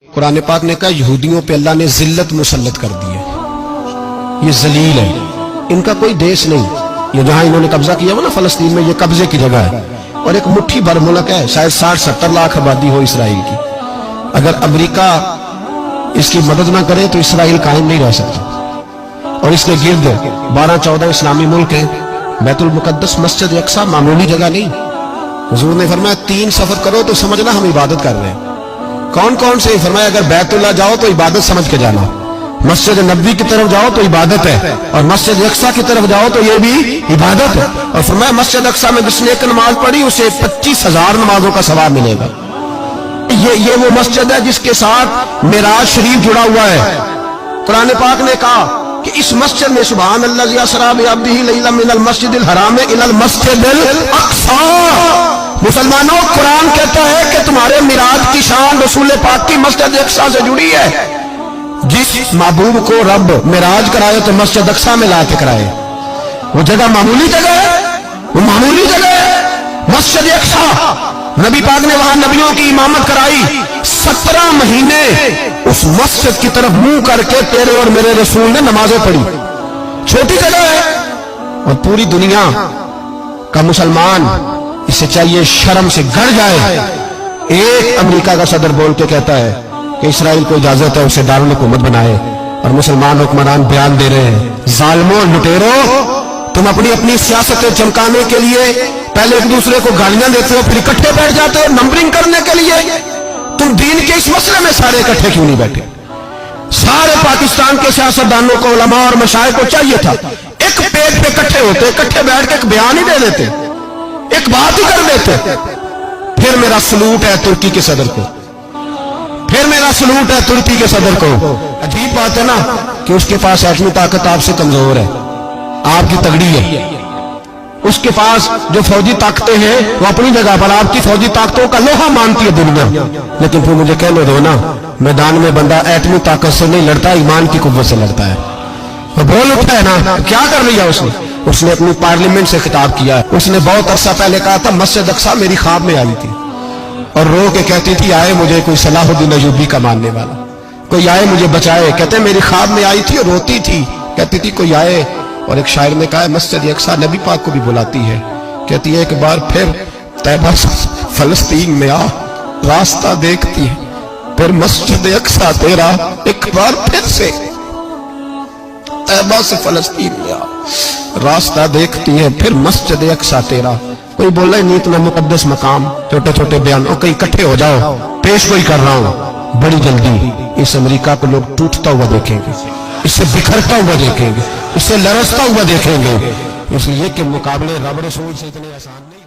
قرآن پاک نے کہا یہودیوں پہ اللہ نے ذلت مسلط کر دی ہے، یہ ذلیل ہے، ان کا کوئی دیش نہیں، یہ جہاں انہوں نے قبضہ کیا ہوا نا فلسطین میں، یہ قبضے کی جگہ ہے اور ایک مٹھی بھر ملک ہے، شاید 60-70 لاکھ آبادی ہو اسرائیل کی۔ اگر امریکہ اس کی مدد نہ کرے تو اسرائیل قائم نہیں رہ سکتا، اور اس کے گرد 12-14 اسلامی ملک ہیں۔ بیت المقدس مسجد اقصیٰ معمولی جگہ نہیں، حضور نے فرمایا 3 سفر کرو تو سمجھنا ہم عبادت کر رہے ہیں۔ کون کون سے؟ فرمایا اگر بیت اللہ جاؤ تو عبادت سمجھ کے جانا، مسجد نبوی کی طرف جاؤ تو عبادت ہے، اور مسجد اقصیٰ کی طرف جاؤ تو یہ بھی عبادت ہے۔ اور فرمایا مسجد اقصیٰ میں جس نے ایک نماز پڑھی اسے 25,000 نمازوں کا ثواب ملے گا۔ یہ وہ مسجد ہے جس کے ساتھ معراج شریف جڑا ہوا ہے۔ قرآن پاک نے کہا کہ اس مسجد میں سبحان اللہ اسریٰ بعبدہ لیلا من المسجد الحرام الی المسجد الاقصیٰ۔ مسلمانوں، قرآن کہتا ہے کہ تمہارے معراج کی شان رسول پاک کی مسجد اقصیٰ سے جڑی ہے۔ جس محبوب کو رب معراج کرائے تو مسجد اقصیٰ میں لا کے کرائے۔ وہ جگہ معمولی جگہ ہے، وہ معمولی جگہ ہے مسجد اقصیٰ۔ نبی پاک نے وہاں نبیوں کی امامت کرائی، 17 مہینے اس مسجد کی طرف منہ کر کے تیرے اور میرے رسول نے نمازیں پڑھی۔ چھوٹی جگہ ہے، اور پوری دنیا کا مسلمان اسے چاہیے شرم سے گڑ جائے۔ ایک امریکہ کا صدر بول کے کہتا ہے کہ اسرائیل کو اجازت ہے اسے دارالحکومت بنائے، اور مسلمان حکمران بیان دے رہے ہیں ظالموں لٹیرو، تم اپنی سیاستیں چمکانے کے لیے پہلے ایک دوسرے کو گالیاں دیتے ہو، پھر اکٹھے بیٹھ جاتے ہو نمبرنگ کرنے کے لیے۔ تم دین کے اس مسئلے میں سارے اکٹھے کیوں نہیں بیٹھے؟ سارے پاکستان کے سیاستدانوں کو، علماء اور مشائخ کو چاہیے تھا ایک پیج پہ اکٹھے ہوتے، اکٹھے بیٹھ کے ایک بیان ہی دے دیتے، ایک بات ہی کر دیتے۔ پھر میرا سلوٹ ہے ترکی کے صدر کو، پھر میرا سلوٹ ہے ترکی کے صدر کو۔ عجیب بات ہے نا کہ اس کے پاس ایٹمی طاقت آپ سے کمزور ہے، آپ کی تگڑی ہے۔ اس کے پاس جو فوجی طاقتیں ہیں وہ اپنی جگہ پر، آپ کی فوجی طاقتوں کا لوہا مانتی ہے دنیا، لیکن پھر مجھے کہنے دو نا، میدان میں بندہ ایٹمی طاقت سے نہیں لڑتا، ایمان کی قوت سے لڑتا ہے۔ وہ بول اٹھا ہے نا، کیا کر لیا اس نے اپنی پارلیمنٹ سے خطاب کیا ہے۔ اس نے بہت عرصہ پہلے کہا تھا مسجد اقصیٰ میری خواب میں آئی تھی، اور رو کے کہتی تھی آئے مجھے کوئی صلاح الدین ایوبی کا ماننے والا، کوئی آئے مجھے بچائے۔ کہتے میری خواب میں آئی تھی اور روتی تھی، کہتی تھی کوئی آئے۔ اور ایک شاعر نے کہا مسجد اقصیٰ نبی پاک کو بھی بلاتی ہے، کہتی ہے ایک بار پھر طیبہ فلسطین میں آ، راستہ دیکھتی ہے پھر مسجد اقصیٰ تیرا، ایک بار پھر سے طیبہ سے فلسطین میں آ، راستہ دیکھتی ہے پھر مسجد اقصیٰ تیرا۔ کوئی بول رہا ہے نہیں اتنا مقدس مقام، چھوٹے چھوٹے بیان، اور کہیں اکٹھے ہو جاؤ، پیش کوئی کر رہا ہوں بڑی جلدی اس امریکہ کو لوگ ٹوٹتا ہوا دیکھیں گے، اس سے بکھرتا ہوا دیکھیں گے، اس سے لرزتا ہوا دیکھیں گے، اس لیے کہ مقابلے رب رسول سے اتنے آسان نہیں۔